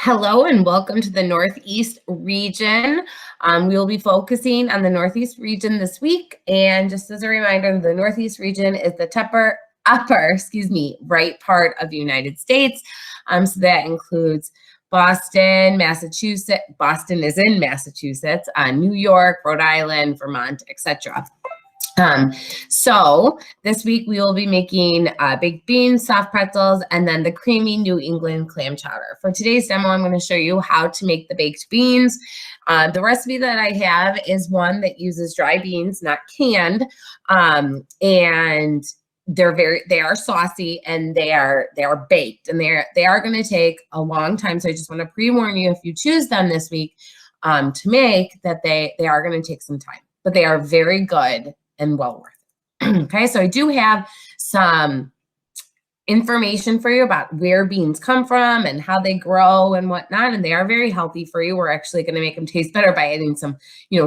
Hello and welcome to the Northeast region. We will be focusing on the Northeast region this week. And just as a reminder, the Northeast region is the upper, right part of the United States. So that includes Boston, Massachusetts. Boston is in Massachusetts, New York, Rhode Island, Vermont, etc. So this week we will be making baked beans, soft pretzels, and then the creamy New England clam chowder. For today's demo, I'm going to show you how to make the baked beans. The recipe that I have is one that uses dry beans, not canned, and they are saucy and they are baked, and they are going to take a long time. So I just want to pre-warn you, if you choose them this week to make, that they are going to take some time, but they are very good and well worth it. Okay, so I do have some information for you about where beans come from and how they grow and whatnot, and they are very healthy for you. We're actually going to make them taste better by adding some,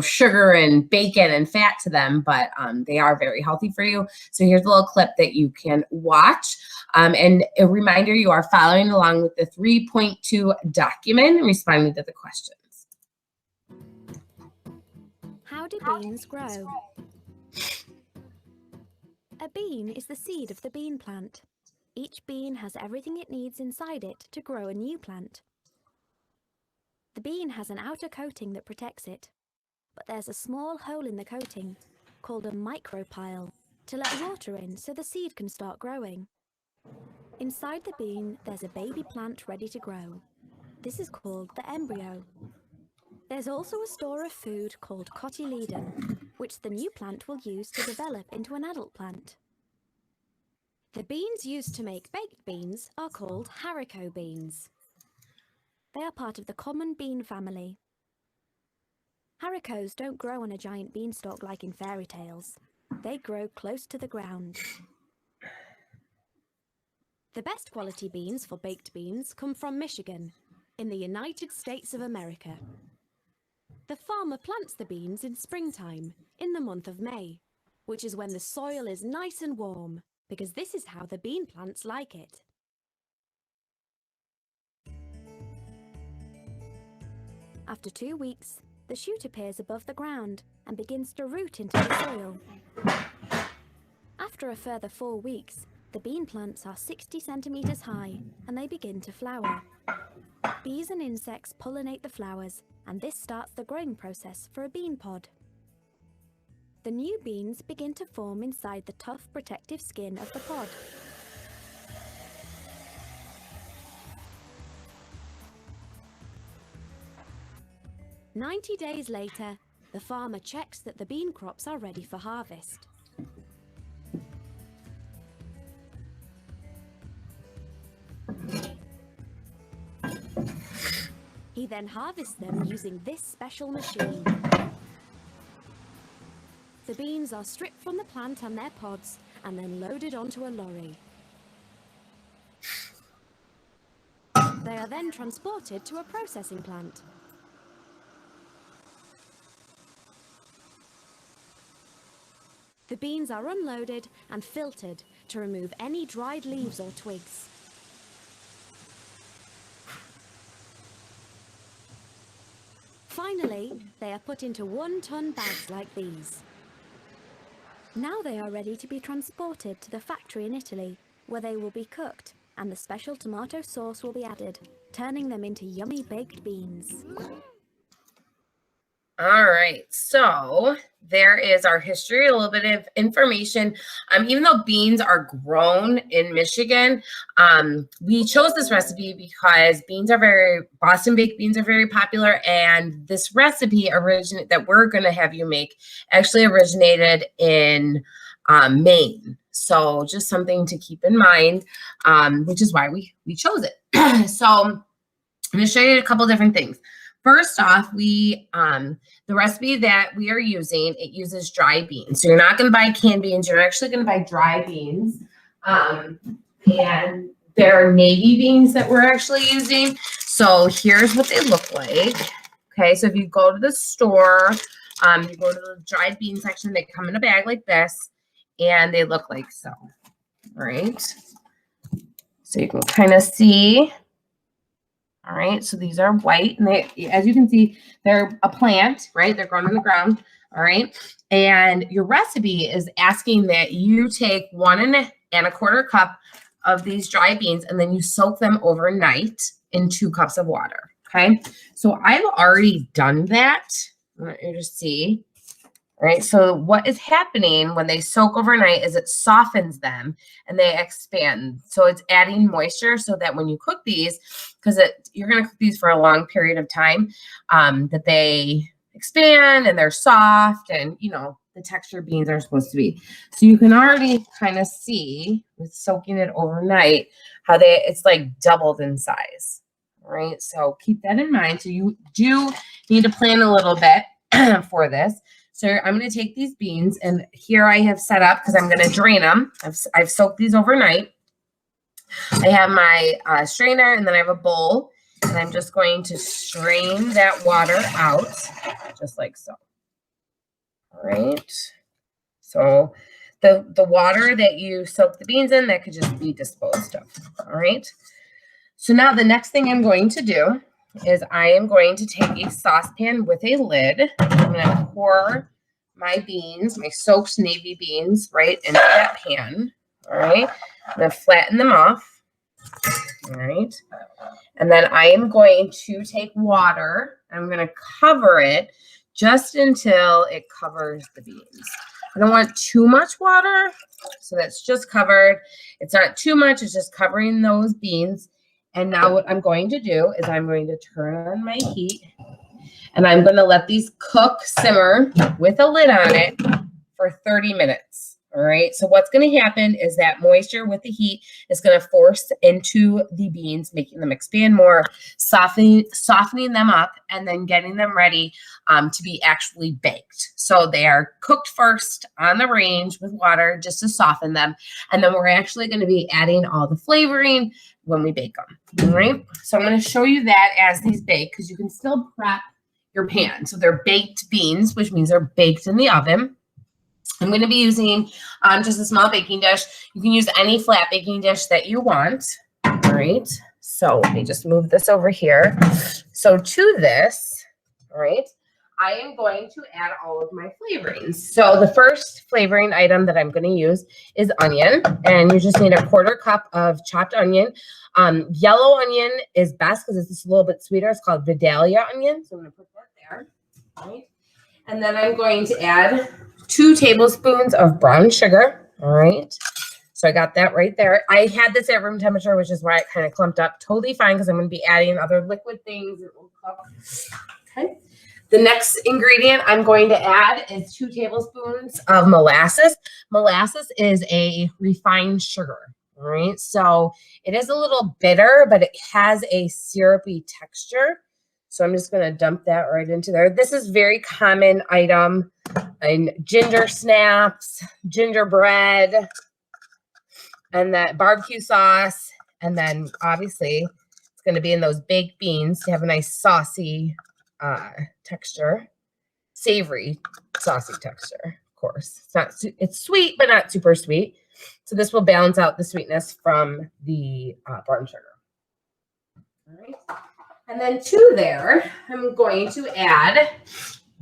sugar and bacon and fat to them, but they are very healthy for you. So here's a little clip that you can watch. And a reminder, you are following along with the 3.2 document and responding to the questions. How do beans grow? A bean is the seed of the bean plant. Each bean has everything it needs inside it to grow a new plant. The bean has an outer coating that protects it, but there's a small hole in the coating, called a micropyle, to let water in so the seed can start growing. Inside the bean, there's a baby plant ready to grow. This is called the embryo. There's also a store of food called cotyledon, which the new plant will use to develop into an adult plant. The beans used to make baked beans are called haricot beans. They are part of the common bean family. Haricots don't grow on a giant beanstalk like in fairy tales. They grow close to the ground. The best quality beans for baked beans come from Michigan, in the United States of America. The farmer plants the beans in springtime, in the month of May, which is when the soil is nice and warm, because this is how the bean plants like it. After 2 weeks, the shoot appears above the ground and begins to root into the soil. After a further 4 weeks, the bean plants are 60 centimeters high and they begin to flower. Bees and insects pollinate the flowers, and this starts the growing process for a bean pod. The new beans begin to form inside the tough protective skin of the pod. "90 days later, the farmer checks that the bean crops are ready for harvest. He then harvests them using this special machine. The beans are stripped from the plant and their pods and then loaded onto a lorry. They are then transported to a processing plant. The beans are unloaded and filtered to remove any dried leaves or twigs. Finally, they are put into 1-ton bags like these. Now they are ready to be transported to the factory in Italy, where they will be cooked, and the special tomato sauce will be added, turning them into yummy baked beans. All right, so there is our history, a little bit of information. Even though beans are grown in Michigan, we chose this recipe because Boston baked beans are very popular, and this recipe that we're going to have you make actually originated in Maine. So just something to keep in mind, which is why we chose it. So I'm going to show you a couple different things. First off, the recipe that we are using, it uses dry beans. So you're not going to buy canned beans. You're actually going to buy dry beans. And they're navy beans that we're actually using. So here's what they look like. Okay, so if you go to the store, you go to the dried bean section, they come in a bag like this, and they look like so. All right. So you can kind of see All right, so these are white, and they, as you can see, they're a plant, right? They're grown in the ground. All right, and your recipe is asking that you take 1¼ cup of these dry beans, and then you soak them overnight in 2 cups of water. Okay, so I've already done that. I want you to see. All right, so what is happening when they soak overnight is it softens them and they expand. So it's adding moisture so that when you cook these, because you're going to cook these for a long period of time, that they expand and they're soft and, you know, the texture beans are supposed to be. So you can already kind of see with soaking it overnight how it's like doubled in size. All right, so keep that in mind. So you do need to plan a little bit for this. So I'm going to take these beans, and here I have set up, because I'm going to drain them. I've soaked these overnight. I have my strainer, and then I have a bowl, and I'm just going to strain that water out, just like so. All right. So the water that you soak the beans in, that could just be disposed of. All right. So now the next thing I'm going to do is I am going to take a saucepan with a lid. I'm going to pour my beans, my soaked navy beans, right into that pan. All right. I'm going to flatten them off. All right. And then I am going to take water. I'm going to cover it just until it covers the beans. I don't want too much water, so that's just covered. It's not too much. It's just covering those beans. And now what I'm going to do is I'm going to turn on my heat, and I'm going to let these simmer with a lid on it for 30 minutes. All right. So what's going to happen is that moisture with the heat is going to force into the beans, making them expand more, softening them up, and then getting them ready to be actually baked. So they are cooked first on the range with water just to soften them. And then we're actually going to be adding all the flavoring when we bake them. All right. So I'm going to show you that as these bake, because you can still prep your pan. So they're baked beans, which means they're baked in the oven. I'm going to be using just a small baking dish. You can use any flat baking dish that you want. All right. So let me just move this over here. So to this, all right, I am going to add all of my flavorings. So the first flavoring item that I'm going to use is onion. And you just need 1/4 cup of chopped onion. Yellow onion is best because it's just a little bit sweeter. It's called Vidalia onion. So I'm going to put that there. All right. And then I'm going to add 2 tablespoons of brown sugar. All right. So I got that right there. I had this at room temperature, which is why it kind of clumped up. Totally fine, because I'm going to be adding other liquid things. It will cook. Okay. The next ingredient I'm going to add is 2 tablespoons of molasses. Molasses is a refined sugar. All right. So it is a little bitter, but it has a syrupy texture. So I'm just going to dump that right into there. This is very common item in ginger snaps, gingerbread, and that barbecue sauce. And then obviously it's going to be in those baked beans to have a nice saucy texture, savory, saucy texture, of course. It's sweet, but not super sweet. So this will balance out the sweetness from the brown sugar. All right. And then to there, I'm going to add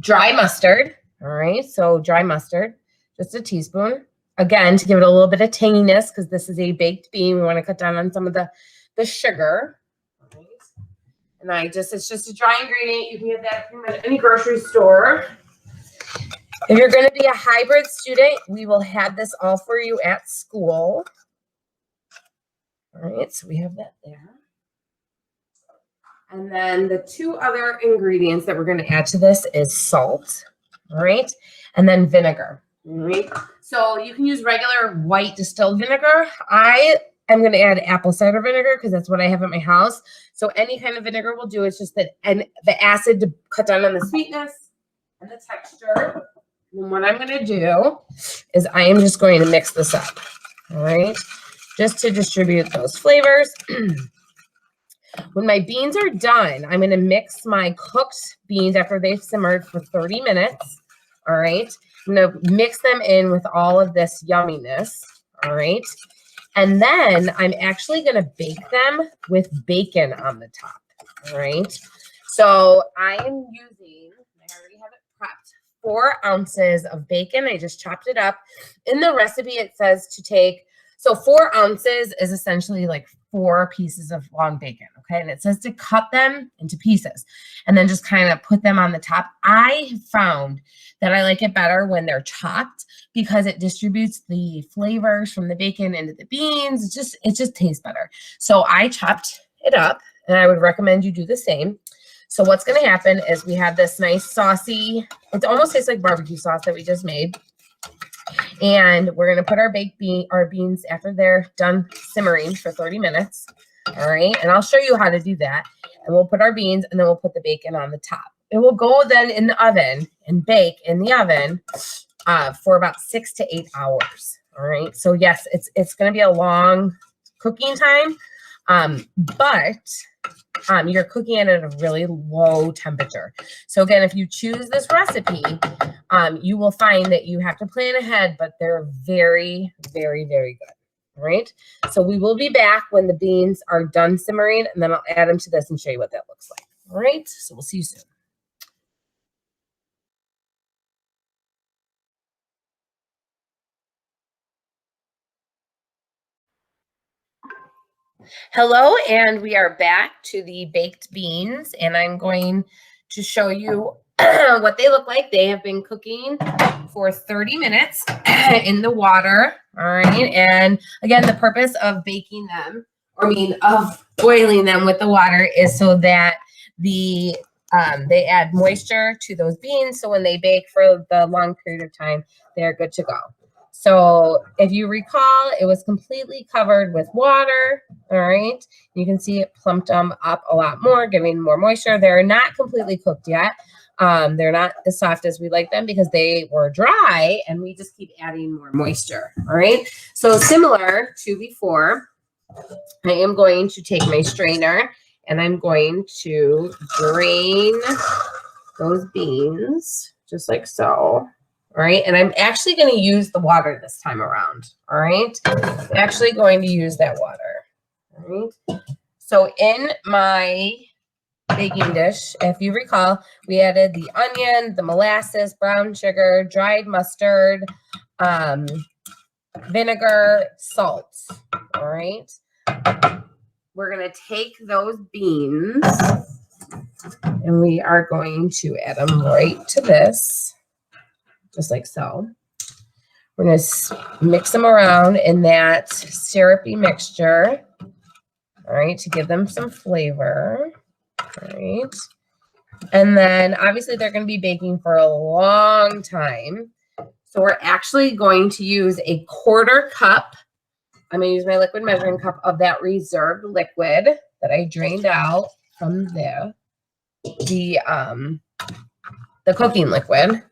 dry mustard. All right, so dry mustard, just a teaspoon. Again, to give it a little bit of tanginess, because this is a baked bean. We want to cut down on some of the sugar. All right. And it's just a dry ingredient. You can get that from any grocery store. If you're going to be a hybrid student, we will have this all for you at school. All right, so we have that there. And then the 2 other ingredients that we're going to add to this is salt, all right, and then vinegar. All right. So you can use regular white distilled vinegar. I am going to add apple cider vinegar because that's what I have at my house. So any kind of vinegar will do. It's just that, and the acid to cut down on the sweetness and the texture. And what I'm going to do is I am just going to mix this up, all right, just to distribute those flavors. When my beans are done, I'm going to mix my cooked beans after they've simmered for 30 minutes. All right. I'm going to mix them in with all of this yumminess. All right. And then I'm actually going to bake them with bacon on the top. All right. So I am using, I already have it prepped, 4 ounces of bacon. I just chopped it up. In the recipe, it says to take, so 4 ounces is essentially like 4 pieces of long bacon. Okay. And it says to cut them into pieces and then just kind of put them on the top. I have found that I like it better when they're chopped because it distributes the flavors from the bacon into the beans. It just tastes better. So I chopped it up, and I would recommend you do the same. So what's going to happen is we have this nice saucy, it almost tastes like barbecue sauce that we just made. And we're going to put our beans after they're done simmering for 30 minutes. All right. And I'll show you how to do that. And we'll put our beans and then we'll put the bacon on the top. It will go then in the oven and bake in the oven for about 6 to 8 hours. All right. So yes, it's going to be a long cooking time. But you're cooking it at a really low temperature. So again, if you choose this recipe, you will find that you have to plan ahead, but they're very, very, very good. All right. So we will be back when the beans are done simmering, and then I'll add them to this and show you what that looks like. All right. So we'll see you soon. Hello, and we are back to the baked beans, and I'm going to show you what they look like. They have been cooking for 30 minutes in the water. All right. And again, the purpose of baking them, of boiling them with the water is so that they add moisture to those beans. So when they bake for the long period of time, they're good to go. So if you recall, it was completely covered with water. All right. You can see it plumped them up a lot more, giving more moisture. They're not completely cooked yet. They're not as soft as we like them because they were dry, and we just keep adding more moisture. All right. So similar to before, I am going to take my strainer and I'm going to drain those beans just like so. All right. And I'm actually going to use the water this time around. All right. I'm actually going to use that water. All right. So in my baking dish, if you recall, we added the onion, the molasses, brown sugar, dried mustard, vinegar, salt. All right. We're going to take those beans and we are going to add them right to this, just like so. We're going to mix them around in that syrupy mixture, all right, to give them some flavor. All right. And then obviously they're going to be baking for a long time. So we're actually going to use a 1/4 cup. I'm going to use my liquid measuring cup of that reserved liquid that I drained out from the cooking liquid.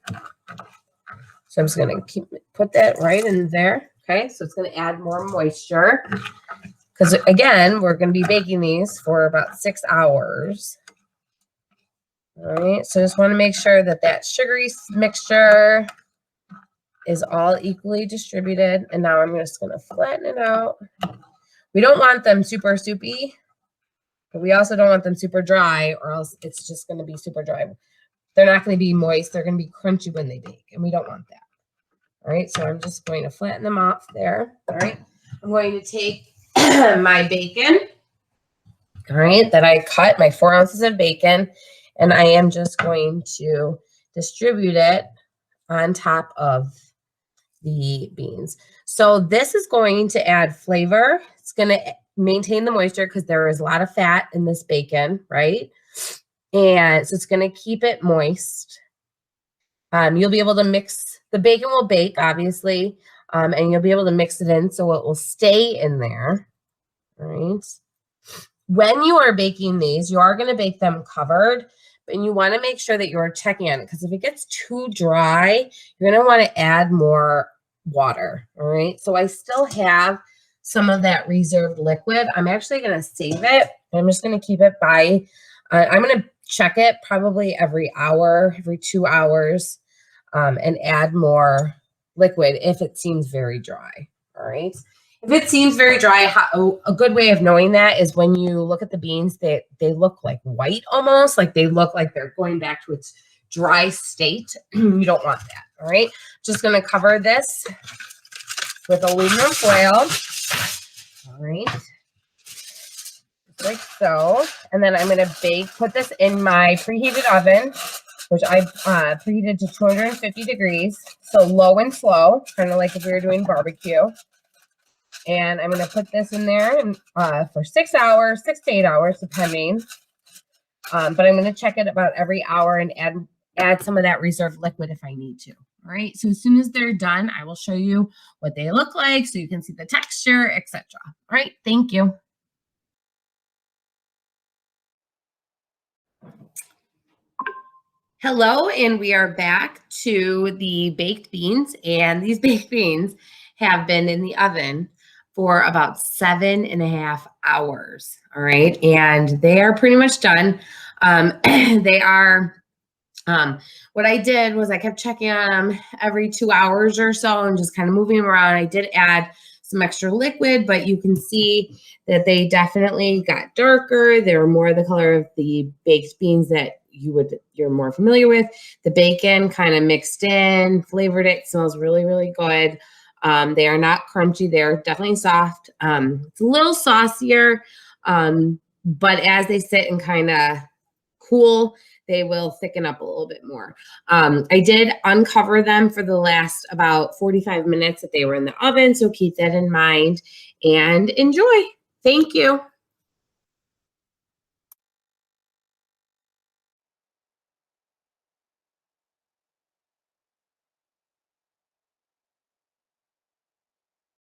So I'm just going to put that right in there. Okay. So it's going to add more moisture because again, we're going to be baking these for about 6 hours. All right, so just want to make sure that that sugary mixture is all equally distributed. And now I'm just going to flatten it out. We don't want them super soupy, but we also don't want them super dry, or else it's just going to be super dry. They're not going to be moist. They're going to be crunchy when they bake, and we don't want that. All right, so I'm just going to flatten them off there. All right, I'm going to take my bacon, all right, that I cut, my 4 ounces of bacon, and I am just going to distribute it on top of the beans. So this is going to add flavor. It's going to maintain the moisture because there is a lot of fat in this bacon, right? And so it's going to keep it moist. You'll be able to mix, the bacon will bake, obviously, and you'll be able to mix it in so it will stay in there, all right? When you are baking these, you are going to bake them covered, and you want to make sure that you're checking on it because if it gets too dry, you're going to want to add more water. All right. So I still have some of that reserved liquid. I'm actually going to save it. I'm just going to keep it by, I'm going to check it probably every hour, every 2 hours, and add more liquid if it seems very dry. All right. If it seems very dry, a good way of knowing that is when you look at the beans, they look like white almost, like they look like they're going back to its dry state. You don't want that, all right? Just gonna cover this with aluminum foil, all right, like so. And then I'm gonna put this in my preheated oven, which I preheated to 250 degrees, so low and slow, kind of like if we were doing barbecue. And I'm going to put this in there and, for 6 hours, 6 to 8 hours, depending. But I'm going to check it about every hour and add some of that reserved liquid if I need to. All right. So as soon as they're done, I will show you what they look like so you can see the texture, etc. All right. Thank you. Hello, and we are back to the baked beans, and these baked beans have been in the oven for about 7.5 hours. All right, and they are pretty much done. They are. What I did was I kept checking on them every 2 hours or so and just kind of moving them around. I did add some extra liquid, but you can see that they definitely got darker. They were more the color of the baked beans that you're more familiar with. The bacon kind of mixed in, flavored it, smells really, really good. They are not crunchy. They're definitely soft. It's a little saucier, but as they sit and kind of cool, they will thicken up a little bit more. I did uncover them for the last about 45 minutes that they were in the oven, so keep that in mind and enjoy. Thank you.